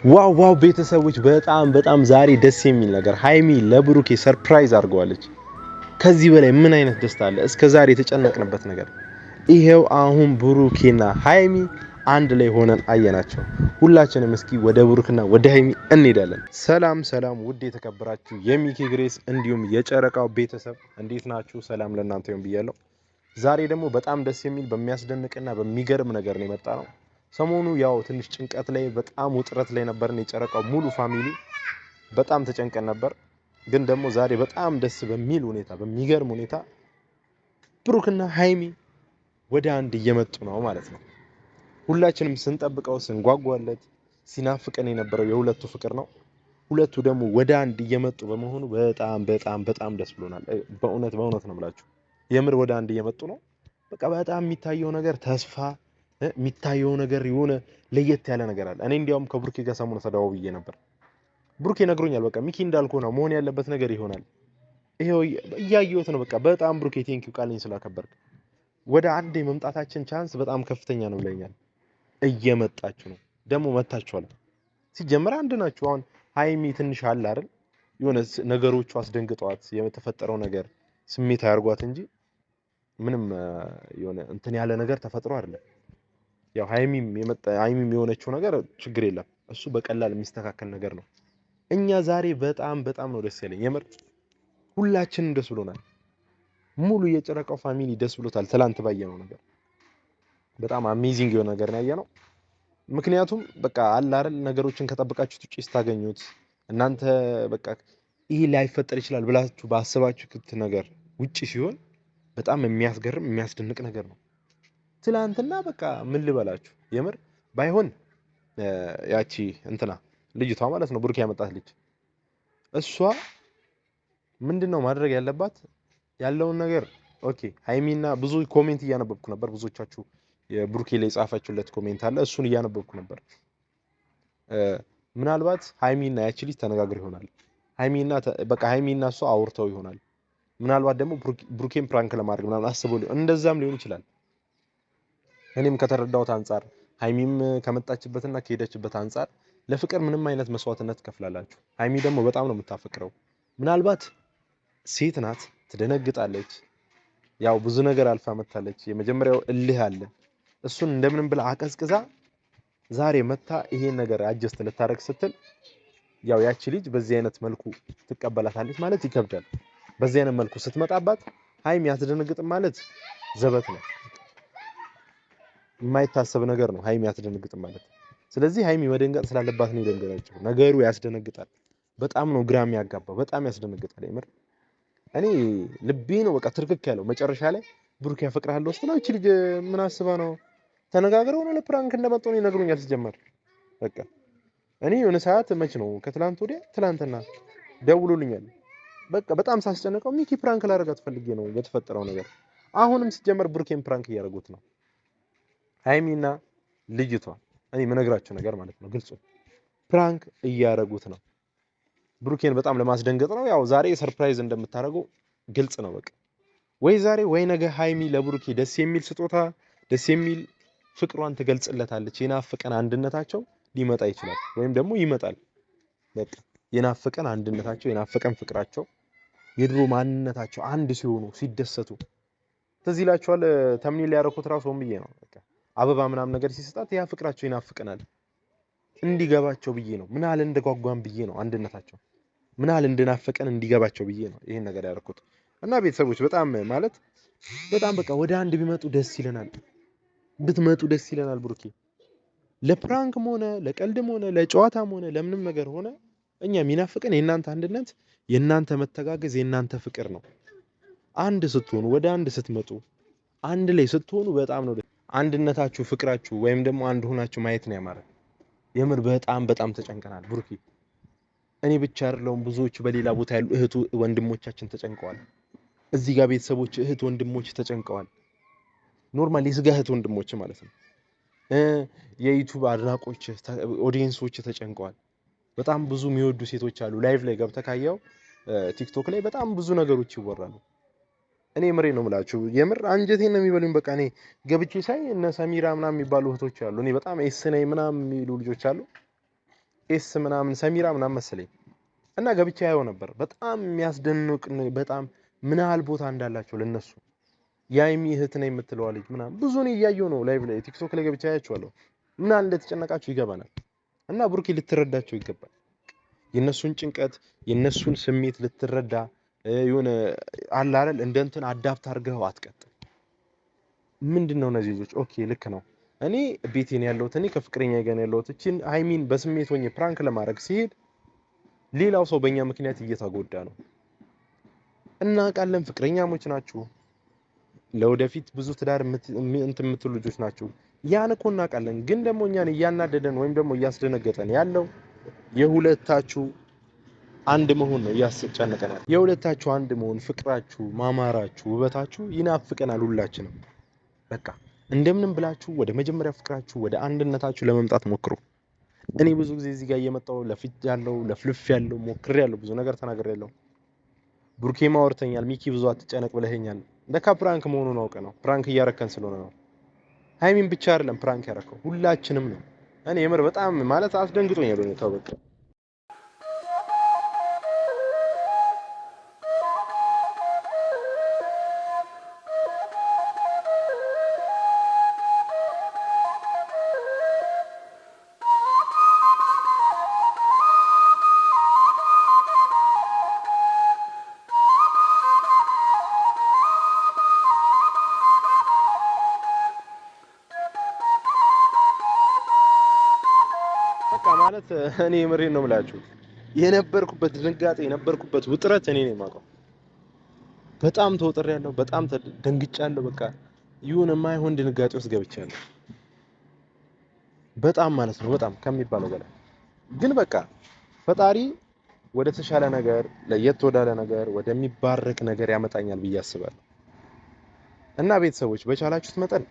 ዋው ቤተሰቦች በጣም ዛሬ ደስ የሚል ነገር ሃይሚ ለብሩኬ ሰርፕራይዝ አድርገዋለች። ከዚህ በላይ ምን አይነት ደስታ አለ? እስከዛሬ የተጨነቅንበት ነገር ይሄው አሁን ብሩኬና ሃይሚ አንድ ላይ ሆነን አየናቸው። ሁላችንም እስኪ ወደ ብሩክና ወደ ሃይሚ እንሄዳለን። ሰላም ውድ የተከበራችሁ የሚኪ ግሬስ እንዲሁም የጨረቃው ቤተሰብ እንዴት ናችሁ? ሰላም ለእናንተ ይሁን ብያለሁ። ዛሬ ደግሞ በጣም ደስ የሚል በሚያስደንቅና በሚገርም ነገር ነው የመጣ ነው። ሰሞኑ ያው ትንሽ ጭንቀት ላይ በጣም ውጥረት ላይ ነበርን። የጨረቃው ሙሉ ፋሚሊ በጣም ተጨንቀን ነበር። ግን ደግሞ ዛሬ በጣም ደስ በሚል ሁኔታ በሚገርም ሁኔታ ብሩክና ሃይሚ ወደ አንድ እየመጡ ነው ማለት ነው። ሁላችንም ስንጠብቀው ስንጓጓለት ሲናፍቀን የነበረው የሁለቱ ፍቅር ነው። ሁለቱ ደግሞ ወደ አንድ እየመጡ በመሆኑ በጣም ደስ ብሎናል። በእውነት ነው ብላችሁ የምር ወደ አንድ እየመጡ ነው። በቃ በጣም የሚታየው ነገር ተስፋ የሚታየው ነገር የሆነ ለየት ያለ ነገር አለ። እኔ እንዲያውም ከብሩኬ ጋር ሰሞኑን ተደዋውዬ ነበር። ብሩኬ ነግሮኛል። በቃ ሚኪ እንዳልኩህ ነው መሆን ያለበት ነገር ይሆናል። ይሄው እያየሁት ነው። በቃ በጣም ብሩኬ ቴንኪው ቃልኝ ስላከበርክ። ወደ አንድ የመምጣታችን ቻንስ በጣም ከፍተኛ ነው ብለኛል። እየመጣችሁ ነው ደግሞ መታችኋል። ሲጀመር አንድ ናችሁ። አሁን ሃይሚ ትንሽ አለ አይደል የሆነ ነገሮቹ አስደንግጧት የተፈጠረው ነገር ስሜት አያርጓት እንጂ ምንም የሆነ እንትን ያለ ነገር ተፈጥሮ አይደለም። ያው ሃይሚም የሆነችው ነገር ችግር የለም። እሱ በቀላል የሚስተካከል ነገር ነው። እኛ ዛሬ በጣም ነው ደስ ያለኝ። የምር ሁላችንም ደስ ብሎናል። ሙሉ የጨረቃው ፋሚሊ ደስ ብሎታል። ትላንት ባየነው ነገር በጣም አሜዚንግ የሆነ ነገር ነው ያየነው። ምክንያቱም በቃ አለ አይደል ነገሮችን ከጠበቃችሁት ውጪ ስታገኙት እናንተ በቃ ይሄ ላይፈጠር ይችላል ብላችሁ ባሰባችሁት ነገር ውጪ ሲሆን በጣም የሚያስገርም የሚያስደንቅ ነገር ነው። ትላንትና በቃ ምን ልበላችሁ የምር ባይሆን ያቺ እንትና ልጅቷ ማለት ነው ብሩክ ያመጣት ልጅ እሷ ምንድነው ማድረግ ያለባት ያለውን ነገር ኦኬ። ሃይሚና ብዙ ኮሜንት እያነበብኩ ነበር። ብዙዎቻችሁ የብሩኬ ላይ ጻፋችሁለት ኮሜንት አለ። እሱን እያነበብኩ ነበር። ምናልባት ሃይሚና ያቺ ልጅ ተነጋግረው ይሆናል። ሃይሚና እሷ አውርተው ይሆናል። ምናልባት ደግሞ ብሩኬን ፕራንክ ለማድረግ ምናምን አስበው እንደዛም ሊሆን ይችላል። እኔም ከተረዳሁት አንፃር ሃይሚም ከመጣችበትና ከሄደችበት አንፃር ለፍቅር ምንም አይነት መስዋዕትነት ትከፍላላችሁ። ሃይሚ ደግሞ በጣም ነው የምታፈቅረው። ምናልባት ሴት ናት፣ ትደነግጣለች። ያው ብዙ ነገር አልፋ መታለች። የመጀመሪያው እልህ አለ። እሱን እንደምንም ብላ አቀዝቅዛ ዛሬ መታ ይሄን ነገር አጀስት ልታረግ ስትል ያው ያቺ ልጅ በዚህ አይነት መልኩ ትቀበላታለች ማለት ይከብዳል። በዚህ አይነት መልኩ ስትመጣባት ሃይሚ አትደነግጥም ማለት ዘበት ነው። የማይታሰብ ነገር ነው። ሃይሚ አትደነግጥም ማለት። ስለዚህ ሃይሚ መደንገጥ ስላለባት ነው የደንገጠችው። ነገሩ ያስደነግጣል። በጣም ነው ግራም ያጋባው። በጣም ያስደነግጣል። የምር እኔ ልቤ ነው በቃ ትርክክ ያለው መጨረሻ ላይ ብሩክ ያፈቅራል ወስደው እቺ ልጅ ምን አስባ ነው ተነጋግረው ነው ለፕራንክ እንደመጡ ነው ይነግሩኛል። ሲጀመር በቃ እኔ የሆነ ሰዓት መች ነው ከትላንት ወዲያ ትላንትና ደውሎልኛል። በቃ በጣም ሳስጨነቀው ሚኪ ፕራንክ ላደርጋት ፈልጌ ነው በተፈጠረው ነገር። አሁንም ሲጀመር ብሩኬን ፕራንክ እያደረጉት ነው ሃይሚና ልጅቷ። እኔ የምነግራችሁ ነገር ማለት ነው ግልጹ ፕራንክ እያደረጉት ነው። ብሩኬን በጣም ለማስደንገጥ ነው። ያው ዛሬ ሰርፕራይዝ እንደምታደርገው ግልጽ ነው። በቃ ወይ ዛሬ ወይ ነገ ሃይሚ ለብሩኬ ደስ የሚል ስጦታ ደስ የሚል ፍቅሯን ትገልጽለታለች። የናፈቀን አንድነታቸው ሊመጣ ይችላል ወይም ደግሞ ይመጣል። በቃ የናፈቀን አንድነታቸው የናፈቀን ፍቅራቸው የድሮ ማንነታቸው አንድ ሲሆኑ ሲደሰቱ ትዝ ይላችኋል። ተምኔል ያደረኩት ራሱ ሆን ብዬ ነው። በቃ አበባ ምናምን ነገር ሲሰጣት ያ ፍቅራቸው ይናፍቀናል እንዲገባቸው ብዬ ነው። ምን አለ እንደጓጓን ብዬ ነው። አንድነታቸው ምን አለ እንደናፈቀን እንዲገባቸው ብዬ ነው ይሄን ነገር ያደረኩት። እና ቤተሰቦች በጣም በቃ ወደ አንድ ቢመጡ ደስ ይለናል። ብትመጡ ደስ ይለናል። ብሩኬ ለፕራንክም ሆነ ለቀልድም ሆነ ለጨዋታም ሆነ ለምንም ነገር ሆነ እኛ የሚናፍቀን የእናንተ አንድነት፣ የእናንተ መተጋገዝ፣ የእናንተ ፍቅር ነው። አንድ ስትሆኑ ወደ አንድ ስትመጡ አንድ ላይ ስትሆኑ በጣም ነው አንድነታችሁ ፍቅራችሁ ወይም ደግሞ አንድ ሆናችሁ ማየት ነው ያማረ። የምር በጣም ተጨንቀናል ብሩኬ። እኔ ብቻ አይደለሁም ብዙዎቹ በሌላ ቦታ ያሉ እህቱ ወንድሞቻችን ተጨንቀዋል። እዚህ ጋር ቤተሰቦች እህት ወንድሞች ተጨንቀዋል። ኖርማሊ የስጋ እህት ወንድሞች ማለት ነው። የዩቲዩብ አድናቆች ኦዲየንሶች ተጨንቀዋል። በጣም ብዙ የሚወዱ ሴቶች አሉ። ላይቭ ላይ ገብተህ ካየው ቲክቶክ ላይ በጣም ብዙ ነገሮች ይወራሉ። እኔ ምሬ ነው የምላችሁ የምር አንጀቴን ነው የሚበሉኝ። በቃ እኔ ገብቼ ሳይ እነ ሰሚራ ምናምን የሚባሉ እህቶች አሉ። እኔ በጣም ኤስነይ ምናምን የሚሉ ልጆች አሉ። ኤስ ምናምን ሰሚራ ምናምን መሰለኝ እና ገብቼ ያየው ነበር። በጣም የሚያስደንቅ በጣም ምን ያህል ቦታ እንዳላቸው ለነሱ የሀይሚ እህት ነው የምትለዋ ልጅ ምናምን ብዙ ነው እያየሁ ነው ላይቭ ላይ ቲክቶክ ላይ ገብቼ አያቸዋለሁ። ምን ያህል እንደተጨነቃችሁ ይገባናል። እና ብሩኬ ልትረዳቸው ይገባል። የነሱን ጭንቀት የነሱን ስሜት ልትረዳ የሆነ አለ አይደል እንደ እንትን አዳፕት አድርገው አትቀጥል። ምንድነው እነዚህ ልጆች ኦኬ ልክ ነው። እኔ ቤቴን ያለሁት እኔ ከፍቅረኛ ጋር ያለሁት እቺን ሃይሚን በስሜት ሆኜ ፕራንክ ለማድረግ ሲሄድ ሌላው ሰው በእኛ ምክንያት እየተጎዳ ነው። እናውቃለን፣ ፍቅረኛሞች ናችሁ፣ ለወደፊት ብዙ ትዳር እንትን የምትሉ ልጆች ናችሁ። ያን እኮ እናውቃለን። ግን ደግሞ እኛን እያናደደን ወይም ደግሞ እያስደነገጠን ያለው የሁለታችሁ አንድ መሆን ነው እያስጨነቀናል። የሁለታችሁ አንድ መሆን፣ ፍቅራችሁ፣ ማማራችሁ፣ ውበታችሁ ይናፍቀናል ሁላችንም። በቃ እንደምንም ብላችሁ ወደ መጀመሪያ ፍቅራችሁ ወደ አንድነታችሁ ለመምጣት ሞክሩ። እኔ ብዙ ጊዜ እዚህ ጋር እየመጣሁ ለፍልፍ ያለው ሞክሬ ያለው ብዙ ነገር ተናግሬ ያለው ብሩኬ ማወርተኛል። ሚኪ ብዙ አትጨነቅ ብለኸኛል። ለካ ፕራንክ መሆኑን አውቀ ነው። ፕራንክ እያረከን ስለሆነ ነው። ሃይሚን ብቻ አይደለም ፕራንክ ያረከው ሁላችንም ነው። እኔ የምር በጣም ማለት አስደንግጦኛል ነው ተበቃ ማለት እኔ የምሬን ነው የምላችሁ። የነበርኩበት ድንጋጤ የነበርኩበት ውጥረት እኔ ነኝ የማውቀው። በጣም ተወጥሬያለሁ፣ በጣም ደንግጫለሁ። በቃ ይሁን የማይሆን ድንጋጤ ውስጥ ገብቻለሁ። በጣም ማለት ነው በጣም ከሚባለው በላይ ግን በቃ ፈጣሪ ወደ ተሻለ ነገር ለየት ወዳለ ነገር ወደሚባረክ ነገር ያመጣኛል ብዬ አስባለሁ። እና ቤተሰቦች በቻላችሁት መጠን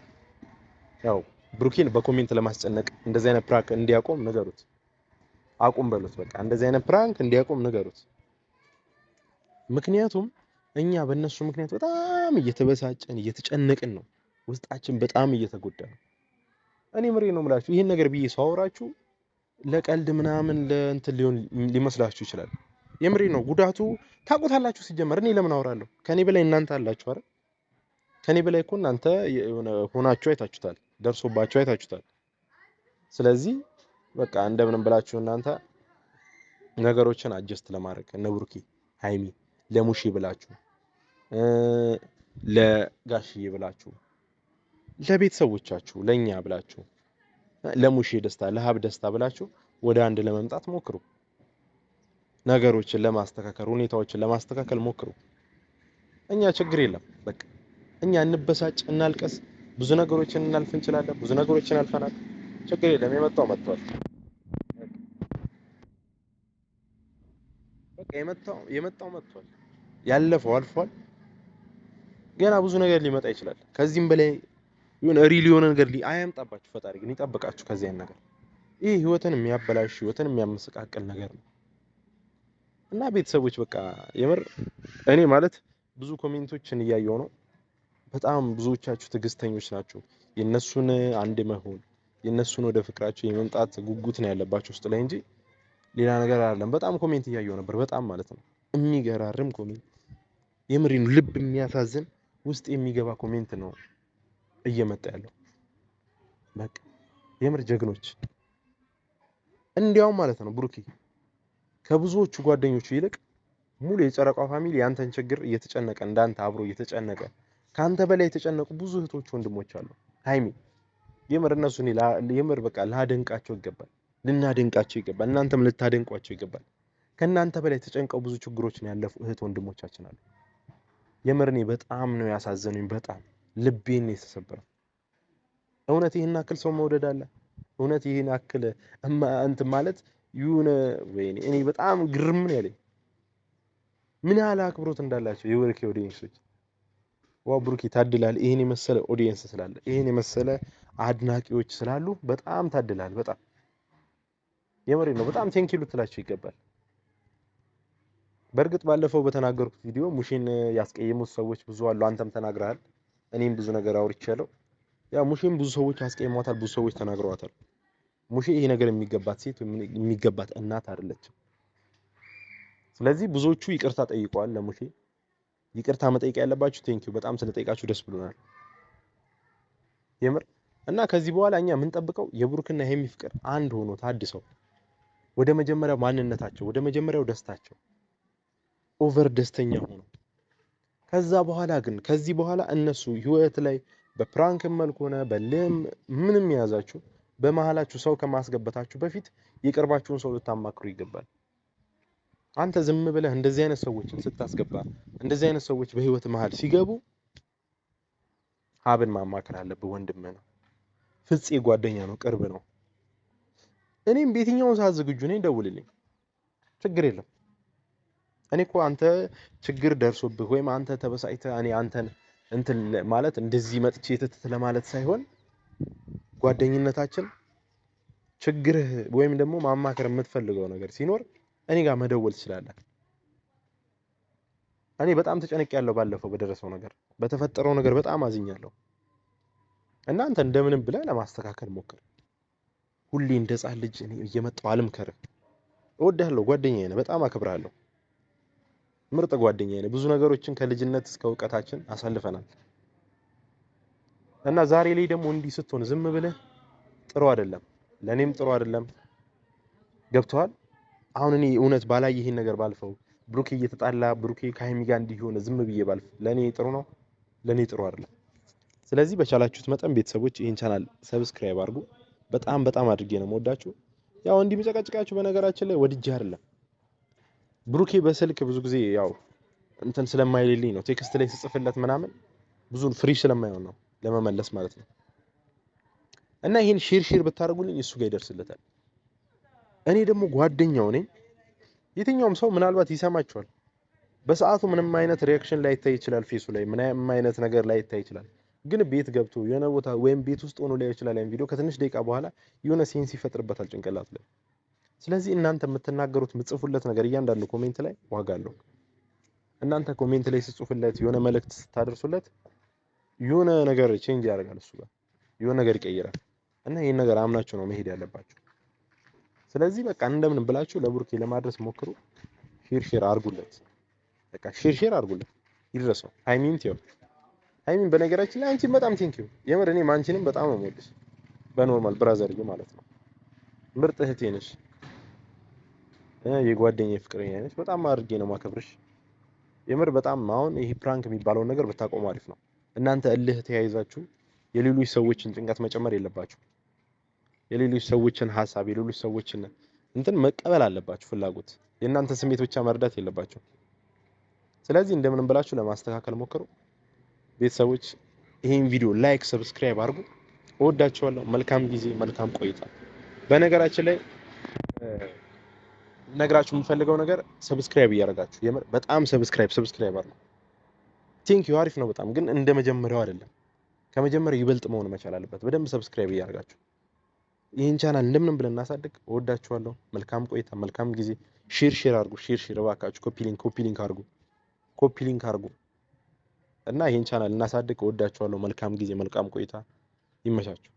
ያው ብሩኬን በኮሜንት ለማስጨነቅ እንደዚህ አይነት ፕራንክ እንዲያቆም ንገሩት። አቁም በሉት። በቃ እንደዚህ አይነት ፕራንክ እንዲያቆም ንገሩት። ምክንያቱም እኛ በእነሱ ምክንያት በጣም እየተበሳጨን እየተጨነቅን ነው። ውስጣችን በጣም እየተጎዳ ነው። እኔ ምሬ ነው የምላችሁ። ይሄን ነገር ብዬ ሳወራችሁ ለቀልድ ምናምን ለእንትን ሊመስላችሁ ይችላል። የምሬ ነው። ጉዳቱ ታውቁታላችሁ። ሲጀመር እኔ ለምን አወራለሁ? ከኔ በላይ እናንተ አላችሁ አይደል? ከኔ በላይ እኮ እናንተ ሆናችሁ አይታችሁታል፣ ደርሶባችሁ አይታችሁታል። ስለዚህ በቃ እንደምንም ብላችሁ እናንተ ነገሮችን አጀስት ለማድረግ እነ ብሩኬ ሃይሚ ለሙሺ ብላችሁ ለጋሽዬ ብላችሁ ለቤተሰቦቻችሁ ለኛ ብላችሁ ለሙሺ ደስታ ለሀብ ደስታ ብላችሁ ወደ አንድ ለመምጣት ሞክሩ። ነገሮችን ለማስተካከል ሁኔታዎችን ለማስተካከል ሞክሩ። እኛ ችግር የለም በቃ እኛ እንበሳጭ እናልቀስ፣ ብዙ ነገሮችን እናልፍ እንችላለን። ብዙ ነገሮችን አልፈናል። ችግር የለም። የመጣው መጥቷል። በቃ የመጣው መጥቷል። ያለፈው አልፏል። ገና ብዙ ነገር ሊመጣ ይችላል። ከዚህም በላይ የሆነ ሪል የሆነ ነገር አያምጣባችሁ። ፈጣሪ ግን ይጠብቃችሁ ከዚህ አይነት ነገር። ይሄ ህይወትን የሚያበላሽ ህይወትን የሚያመሰቃቅል ነገር ነው እና ቤተሰቦች በቃ የምር እኔ ማለት ብዙ ኮሜንቶችን እያየሁ ነው። በጣም ብዙዎቻችሁ ትዕግስተኞች ናችሁ። የነሱን አንድ መሆን የነሱን ወደ ፍቅራቸው የመምጣት ጉጉት ነው ያለባችሁ ውስጥ ላይ እንጂ ሌላ ነገር አይደለም። በጣም ኮሜንት እያየሁ ነበር። በጣም ማለት ነው የሚገራርም ኮሜንት፣ የምሬን ልብ የሚያሳዝን ውስጥ የሚገባ ኮሜንት ነው እየመጣ ያለው። በቃ የምር ጀግኖች እንዲያውም ማለት ነው ብሩኬ ከብዙዎቹ ጓደኞቹ ይልቅ ሙሉ የጨረቃው ፋሚሊ ያንተን ችግር እየተጨነቀ እንዳንተ አብሮ እየተጨነቀ ካንተ በላይ የተጨነቁ ብዙ እህቶች ወንድሞች አሉ። ሃይሚ የምር እነሱን የምር በቃ ላደንቃቸው ይገባል፣ ልናደንቃቸው ይገባል። እናንተም ልታደንቋቸው ይገባል። ከናንተ በላይ ተጨንቀው ብዙ ችግሮችን ያለፉ እህት ወንድሞቻችን አሉ። የምር እኔ በጣም ነው ያሳዘኑኝ። በጣም ልቤን ነው የተሰበረው። እውነት ይሄን አክል ሰው መውደድ አለ? እውነት ይሄን አክል እንትን ማለት ይሁን? ወይኔ እኔ በጣም ግርም ነው ያለኝ ምን ያህል አክብሮት እንዳላቸው የብሩኬ ኦዲየንሶች። ዋው ብሩኬ ታድላል። ይሄን የመሰለ ኦዲየንስ ስላለ ይሄን የመሰለ አድናቂዎች ስላሉ በጣም ታድላል። በጣም የምሬ ነው። በጣም ቴንኪው ልትላቸው ይገባል። በእርግጥ ባለፈው በተናገርኩት ቪዲዮ ሙሽን ያስቀየሙት ሰዎች ብዙ አሉ። አንተም ተናግረሃል፣ እኔም ብዙ ነገር አውርቻለሁ። ያ ሙሽን ብዙ ሰዎች ያስቀየሟታል፣ ብዙ ሰዎች ተናግረዋታል። ሙሼ ይሄ ነገር የሚገባት ሴት የሚገባት እናት አይደለችም። ስለዚህ ብዙዎቹ ይቅርታ ጠይቀዋል ለሙሼ። ይቅርታ መጠየቅ ያለባችሁ ቴንኪው በጣም ስለጠይቃችሁ ደስ ብሎናል የምር። እና ከዚህ በኋላ እኛ የምንጠብቀው የብሩክና ሀይሚ ፍቅር አንድ ሆኖ ታድሰው ወደ መጀመሪያው ማንነታቸው ወደ መጀመሪያው ደስታቸው ኦቨር ደስተኛ ሆኖ ከዛ በኋላ ግን ከዚህ በኋላ እነሱ ህይወት ላይ በፕራንክ መልኩ ሆነ በልም ምንም የያዛችሁ በመሃላችሁ ሰው ከማስገባታችሁ በፊት የቅርባችሁን ሰው ልታማክሩ ይገባል። አንተ ዝም ብለህ እንደዚህ አይነት ሰዎችን ስታስገባ እንደዚህ አይነት ሰዎች በህይወት መሃል ሲገቡ ሀብን ማማከር አለብህ። ወንድምህ ነው፣ ፍፄ ጓደኛ ነው፣ ቅርብ ነው። እኔም በየትኛው ሰዓት ዝግጁ ነኝ፣ ደውልልኝ፣ ችግር የለም። እኔ እኮ አንተ ችግር ደርሶብህ ወይም አንተ ተበሳጭተህ እኔ አንተን እንትን ማለት እንደዚህ መጥቼ ትትት ለማለት ሳይሆን ጓደኝነታችን ችግርህ ወይም ደግሞ ማማከር የምትፈልገው ነገር ሲኖር እኔ ጋር መደወል ትችላለህ። እኔ በጣም ተጨንቄያለሁ፣ ባለፈው በደረሰው ነገር በተፈጠረው ነገር በጣም አዝኛለሁ። እናንተ እንደምንም ብለህ ለማስተካከል ሞክር። ሁሌ እንደ ሕፃን ልጅ እኔ እየመጣሁ አልምከርህ። እወድሃለሁ፣ ጓደኛዬ ነህ፣ በጣም አከብርሃለሁ። ምርጥ ጓደኛዬ ነህ። ብዙ ነገሮችን ከልጅነት እስከ እውቀታችን አሳልፈናል። እና ዛሬ ላይ ደግሞ እንዲህ ስትሆን ዝም ብለህ ጥሩ አይደለም፣ ለኔም ጥሩ አይደለም። ገብቶሃል? አሁን እኔ እውነት ባላይ ይሄን ነገር ባልፈው ብሩኬ እየተጣላ ብሩኬ ከሀይሚ ጋር እንዲሆነ ዝም ብዬ ባልፍ ለኔ ጥሩ ነው? ለኔ ጥሩ አይደለም። ስለዚህ በቻላችሁት መጠን ቤተሰቦች ይሄን ቻናል ሰብስክራይብ አድርጉ። በጣም በጣም አድርጌ ነው የምወዳችሁ። ያው እንዲህ መጨቃጨቃችሁ በነገራችን ላይ ወድጄ አይደለም። ብሩኬ በስልክ ብዙ ጊዜ ያው እንትን ስለማይልልኝ ነው ቴክስት ላይ ስጽፍለት ምናምን ብዙን ፍሪ ስለማይሆን ነው ለመመለስ ማለት ነው። እና ይሄን ሼር ብታደርጉልኝ እሱ ጋር ይደርስለታል። እኔ ደግሞ ጓደኛው ነኝ። የትኛውም ሰው ምናልባት ይሰማችኋል። በሰዓቱ ምንም አይነት ሪአክሽን ላይታይ ይችላል፣ ፌሱ ላይ ምንም አይነት ነገር ላይታይ ይችላል። ግን ቤት ገብቶ የሆነ ቦታ ወይም ቤት ውስጥ ሆኖ ላይ ይችላል ያን ቪዲዮ ከትንሽ ደቂቃ በኋላ የሆነ ሴንስ ይፈጥርበታል ጭንቅላት ላይ። ስለዚህ እናንተ የምትናገሩት የምትጽፉለት ነገር እያንዳንዱ ኮሜንት ላይ ዋጋ አለው። እናንተ ኮሜንት ላይ ስጽፉለት የሆነ መልእክት ስታደርሱለት የሆነ ነገር ቼንጅ ያደርጋል፣ እሱ ጋር የሆነ ነገር ይቀይራል። እና ይሄን ነገር አምናችሁ ነው መሄድ ያለባችሁ። ስለዚህ በቃ እንደምን ብላችሁ ለብሩኬ ለማድረስ ሞክሩ። ሼር አድርጉለት፣ በቃ ሼር አድርጉለት ይድረሰው። ሃይሚን በነገራችን ላይ አንቺን በጣም ቴንኪው የምር እኔ አንቺንም በጣም ነው የምወድሽ፣ በኖርማል ብራዘር ማለት ነው። ምርጥ እህቴ ነሽ፣ የጓደኛዬ ፍቅረኛ ነሽ። በጣም አድርጌ ነው ማከብርሽ የምር በጣም። አሁን ይሄ ፕራንክ የሚባለውን ነገር ብታቆሙ አሪፍ ነው። እናንተ እልህ ተያይዛችሁ የሌሎች ሰዎችን ጭንቀት መጨመር የለባችሁ። የሌሎች ሰዎችን ሐሳብ የሌሎች ሰዎችን እንትን መቀበል አለባችሁ። ፍላጎት የእናንተ ስሜት ብቻ መርዳት የለባችሁ። ስለዚህ እንደምንም ብላችሁ ለማስተካከል ሞክሩ። ቤተሰቦች ይሄን ቪዲዮ ላይክ፣ ሰብስክራይብ አድርጉ። እወዳችኋለሁ። መልካም ጊዜ፣ መልካም ቆይታ። በነገራችን ላይ ነግራችሁ የምፈልገው ነገር ሰብስክራይብ እያደረጋችሁ የምር በጣም ሰብስክራይብ አድርጉ። ቴንክ ዩ አሪፍ ነው በጣም ግን እንደ መጀመሪያው አይደለም። ከመጀመሪያው ይበልጥ መሆን መቻል አለበት። በደንብ ሰብስክራይብ እያደረጋችሁ ይሄን ቻናል እንደምንም ብለን እናሳድግ። እወዳችኋለሁ። መልካም ቆይታ፣ መልካም ጊዜ። ሼር አድርጉ። ሼር እባካችሁ ኮፒ ሊንክ አድርጉ እና ይሄን ቻናል እናሳድግ። እወዳችኋለሁ። መልካም ጊዜ፣ መልካም ቆይታ። ይመቻችሁ።